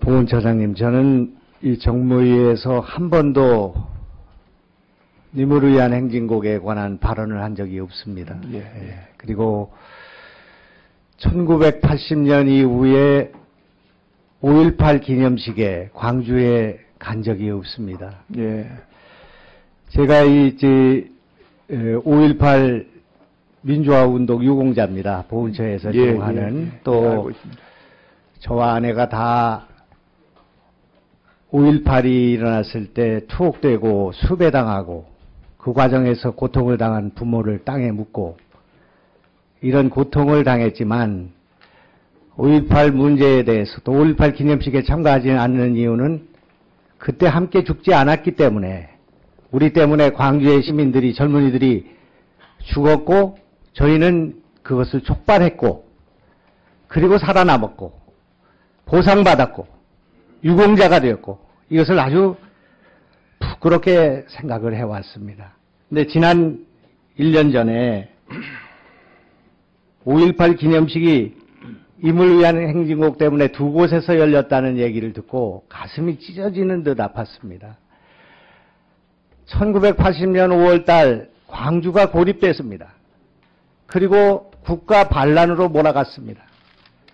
보훈처장님, 저는 이 정무위에서 한 번도 님을 위한 행진곡에 관한 발언을 한 적이 없습니다. 그리고 1980년 이후에 5.18 기념식에 광주에 간 적이 없습니다. 제가 5.18 민주화운동 유공자입니다. 보훈처에서 제공하는. 또 저와 아내가 다 5.18이 일어났을 때 투옥되고 수배당하고 그 과정에서 고통을 당한 부모를 땅에 묻고 이런 고통을 당했지만 5.18 문제에 대해서 또 5.18 기념식에 참가하지 않는 이유는 그때 함께 죽지 않았기 때문에, 우리 때문에 광주의 시민들이, 젊은이들이 죽었고 저희는 그것을 촉발했고 그리고 살아남았고 보상받았고 유공자가 되었고 이것을 아주 부끄럽게 생각을 해왔습니다. 근데 지난 1년 전에 5.18 기념식이 임을 위한 행진곡 때문에 두 곳에서 열렸다는 얘기를 듣고 가슴이 찢어지는 듯 아팠습니다. 1980년 5월달 광주가 고립됐습니다. 그리고 국가 반란으로 몰아갔습니다.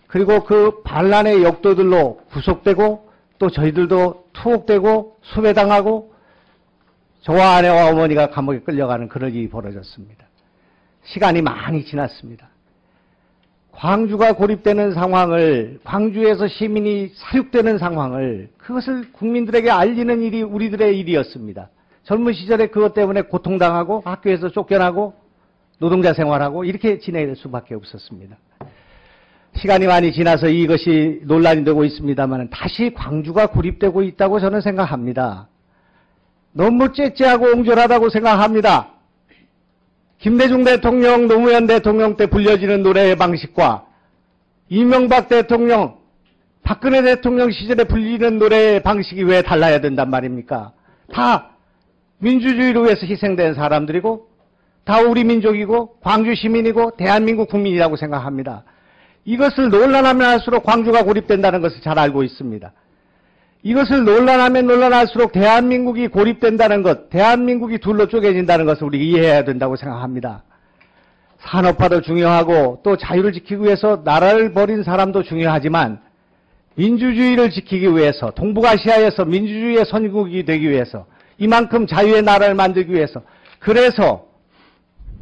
그리고 그 반란의 역도들로 구속되고 또 저희들도 투옥되고 수배당하고 저와 아내와 어머니가 감옥에 끌려가는 그런 일이 벌어졌습니다. 시간이 많이 지났습니다. 광주가 고립되는 상황을, 광주에서 시민이 사육되는 상황을, 그것을 국민들에게 알리는 일이 우리들의 일이었습니다. 젊은 시절에 그것 때문에 고통당하고 학교에서 쫓겨나고 노동자 생활하고 이렇게 지낼 수밖에 없었습니다. 시간이 많이 지나서 이것이 논란이 되고 있습니다만 다시 광주가 고립되고 있다고 저는 생각합니다. 너무 째째하고 옹졸하다고 생각합니다. 김대중 대통령, 노무현 대통령 때 불려지는 노래의 방식과 이명박 대통령, 박근혜 대통령 시절에 불리는 노래의 방식이 왜 달라야 된단 말입니까? 다 민주주의를 위해서 희생된 사람들이고 다 우리 민족이고 광주 시민이고 대한민국 국민이라고 생각합니다. 이것을 논란하면 할수록 광주가 고립된다는 것을 잘 알고 있습니다. 이것을 논란하면 논란할수록 대한민국이 고립된다는 것, 대한민국이 둘로 쪼개진다는 것을 우리가 이해해야 된다고 생각합니다. 산업화도 중요하고 또 자유를 지키기 위해서 나라를 버린 사람도 중요하지만 민주주의를 지키기 위해서, 동북아시아에서 민주주의의 선진국이 되기 위해서, 이만큼 자유의 나라를 만들기 위해서, 그래서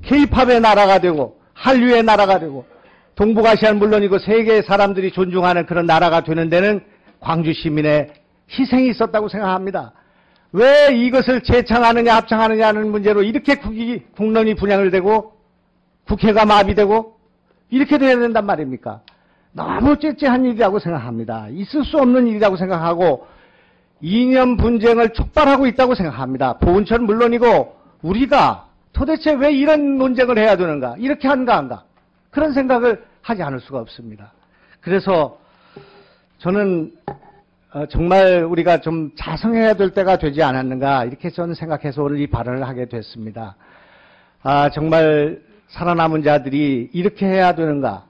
K-팝의 나라가 되고 한류의 나라가 되고 동북아시아는 물론이고 세계의 사람들이 존중하는 그런 나라가 되는 데는 광주 시민의 희생이 있었다고 생각합니다. 왜 이것을 재창하느냐 합창하느냐는 문제로 이렇게 국론이 분양을 되고 국회가 마비되고 이렇게 돼야 된단 말입니까? 너무 째째한 일이라고 생각합니다. 있을 수 없는 일이라고 생각하고 이념 분쟁을 촉발하고 있다고 생각합니다. 보훈처는 물론이고 우리가 도대체 왜 이런 논쟁을 해야 되는가, 이렇게 한가 한가, 그런 생각을 하지 않을 수가 없습니다. 그래서 저는 정말 우리가 좀 자성해야 될 때가 되지 않았는가, 이렇게 저는 생각해서 오늘 이 발언을 하게 됐습니다. 정말 살아남은 자들이 이렇게 해야 되는가,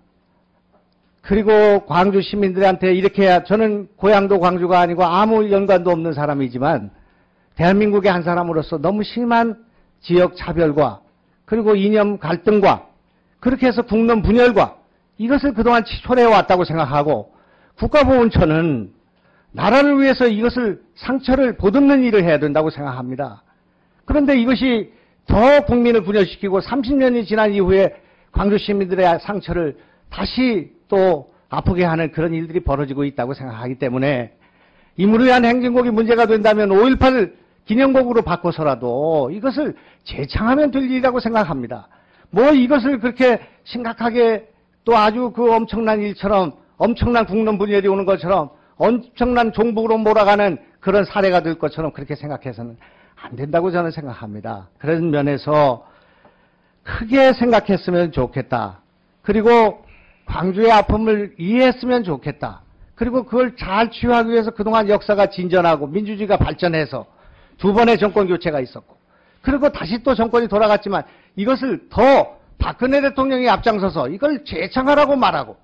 그리고 광주 시민들한테 이렇게 해야, 저는 고향도 광주가 아니고 아무 연관도 없는 사람이지만 대한민국의 한 사람으로서 너무 심한 지역 차별과 그리고 이념 갈등과 그렇게 해서 국론 분열과 이것을 그동안 초래해왔다고 생각하고, 국가보훈처는 나라를 위해서 이것을 상처를 보듬는 일을 해야 된다고 생각합니다. 그런데 이것이 더 국민을 분열시키고 30년이 지난 이후에 광주 시민들의 상처를 다시 또 아프게 하는 그런 일들이 벌어지고 있다고 생각하기 때문에 임을 위한 행진곡이 문제가 된다면 5.18 기념곡으로 바꿔서라도 이것을 재창하면 될 일이라고 생각합니다. 뭐 이것을 그렇게 심각하게 또 아주 그 엄청난 일처럼, 엄청난 국론 분열이 오는 것처럼 엄청난 종북으로 몰아가는 그런 사례가 될 것처럼 그렇게 생각해서는 안 된다고 저는 생각합니다. 그런 면에서 크게 생각했으면 좋겠다. 그리고 광주의 아픔을 이해했으면 좋겠다. 그리고 그걸 잘 치유하기 위해서 그동안 역사가 진전하고 민주주의가 발전해서 두 번의 정권 교체가 있었고, 그리고 다시 또 정권이 돌아갔지만 이것을 더 박근혜 대통령이 앞장서서 이걸 재창하라고 말하고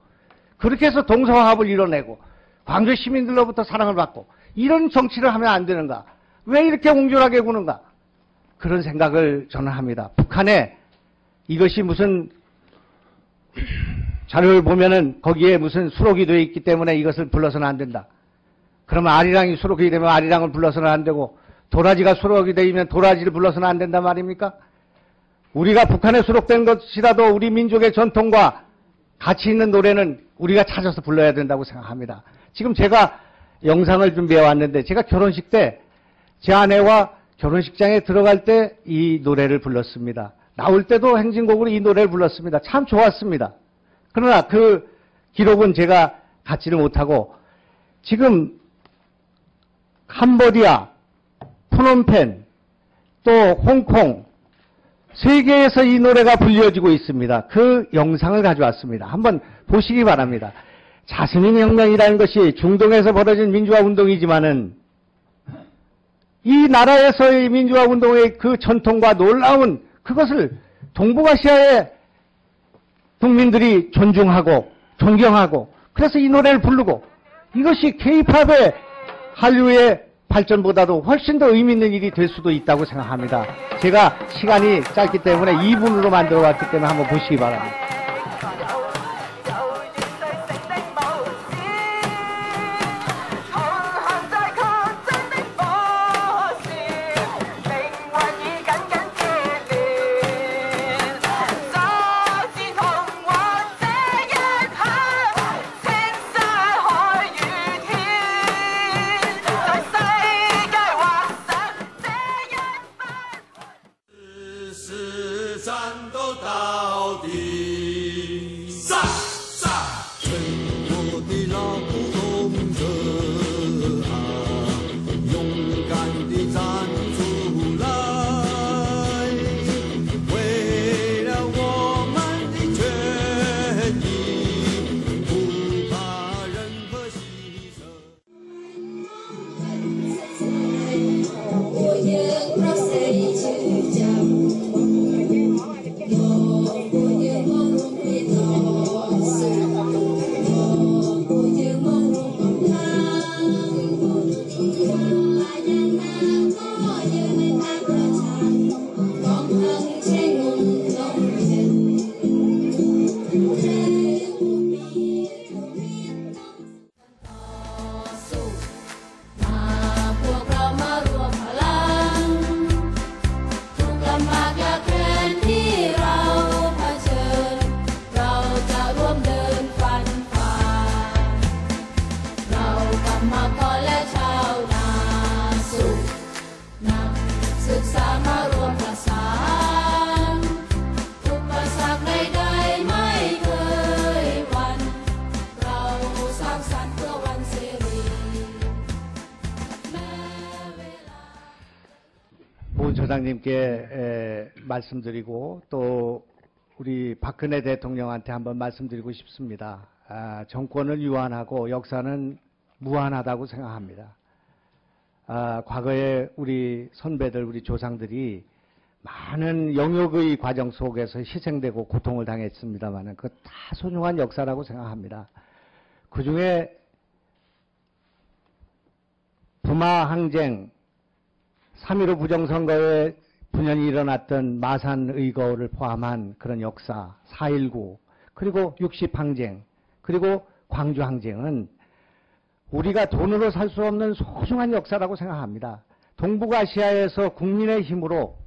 그렇게 해서 동서화합을 이뤄내고 광주 시민들로부터 사랑을 받고 이런 정치를 하면 안 되는가? 왜 이렇게 옹졸하게 구는가? 그런 생각을 저는 합니다. 북한에 이것이 무슨 자료를 보면은 거기에 무슨 수록이 되어 있기 때문에 이것을 불러서는 안 된다. 그러면 아리랑이 수록이 되면 아리랑을 불러서는 안 되고 도라지가 수록이 되면 도라지를 불러서는 안 된단 말입니까? 우리가 북한에 수록된 것이라도 우리 민족의 전통과 가치 있는 노래는 우리가 찾아서 불러야 된다고 생각합니다. 지금 제가 영상을 준비해 왔는데 제가 결혼식 때 제 아내와 결혼식장에 들어갈 때 이 노래를 불렀습니다. 나올 때도 행진곡으로 이 노래를 불렀습니다. 참 좋았습니다. 그러나 그 기록은 제가 갖지를 못하고 지금 캄보디아, 프놈펜, 또 홍콩, 세계에서 이 노래가 불려지고 있습니다. 그 영상을 가져왔습니다. 한번 보시기 바랍니다. 자스민 혁명이라는 것이 중동에서 벌어진 민주화 운동이지만은 이 나라에서의 민주화 운동의 그 전통과 놀라운 그것을 동북아시아의 국민들이 존중하고 존경하고 그래서 이 노래를 부르고 이것이 K-팝의 한류의 발전보다도 훨씬 더 의미 있는 일이 될 수도 있다고 생각합니다. 제가 시간이 짧기 때문에 2분으로 만들어 왔기 때문에 한번 보시기 바랍니다. 저장님께 말씀드리고 또 우리 박근혜 대통령한테 한번 말씀드리고 싶습니다. 정권은 유한하고 역사는 무한하다고 생각합니다. 과거에 우리 선배들, 우리 조상들이 많은 영역의 과정 속에서 희생되고 고통을 당했습니다만 그 다 소중한 역사라고 생각합니다. 그 중에 부마 항쟁, 3.15 부정선거에 분연히 일어났던 마산의거를 포함한 그런 역사, 4.19, 그리고 60항쟁, 그리고 광주항쟁은 우리가 돈으로 살 수 없는 소중한 역사라고 생각합니다. 동북아시아에서 국민의 힘으로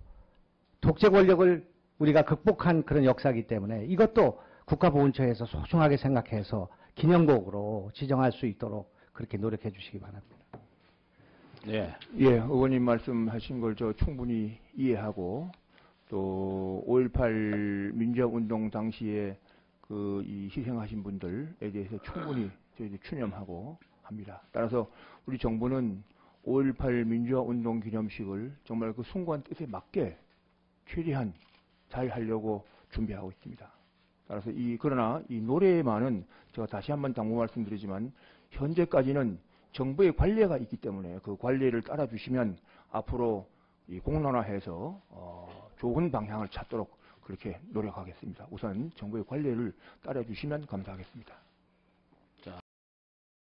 독재 권력을 우리가 극복한 그런 역사이기 때문에 이것도 국가보훈처에서 소중하게 생각해서 기념곡으로 지정할 수 있도록 그렇게 노력해 주시기 바랍니다. 네. 예, 의원님 말씀하신 걸 저 충분히 이해하고 또 5.18 민주화운동 당시에 그 이 희생하신 분들에 대해서 충분히 저희들 추념하고 합니다. 따라서 우리 정부는 5.18 민주화운동 기념식을 정말 그 숭고한 뜻에 맞게 최대한 잘 하려고 준비하고 있습니다. 따라서 그러나 이 노래에만은 제가 다시 한번 당부 말씀드리지만 현재까지는 정부의 관례가 있기 때문에 그 관례를 따라주시면 앞으로 이 공론화해서 좋은 방향을 찾도록 그렇게 노력하겠습니다. 우선 정부의 관례를 따라주시면 감사하겠습니다.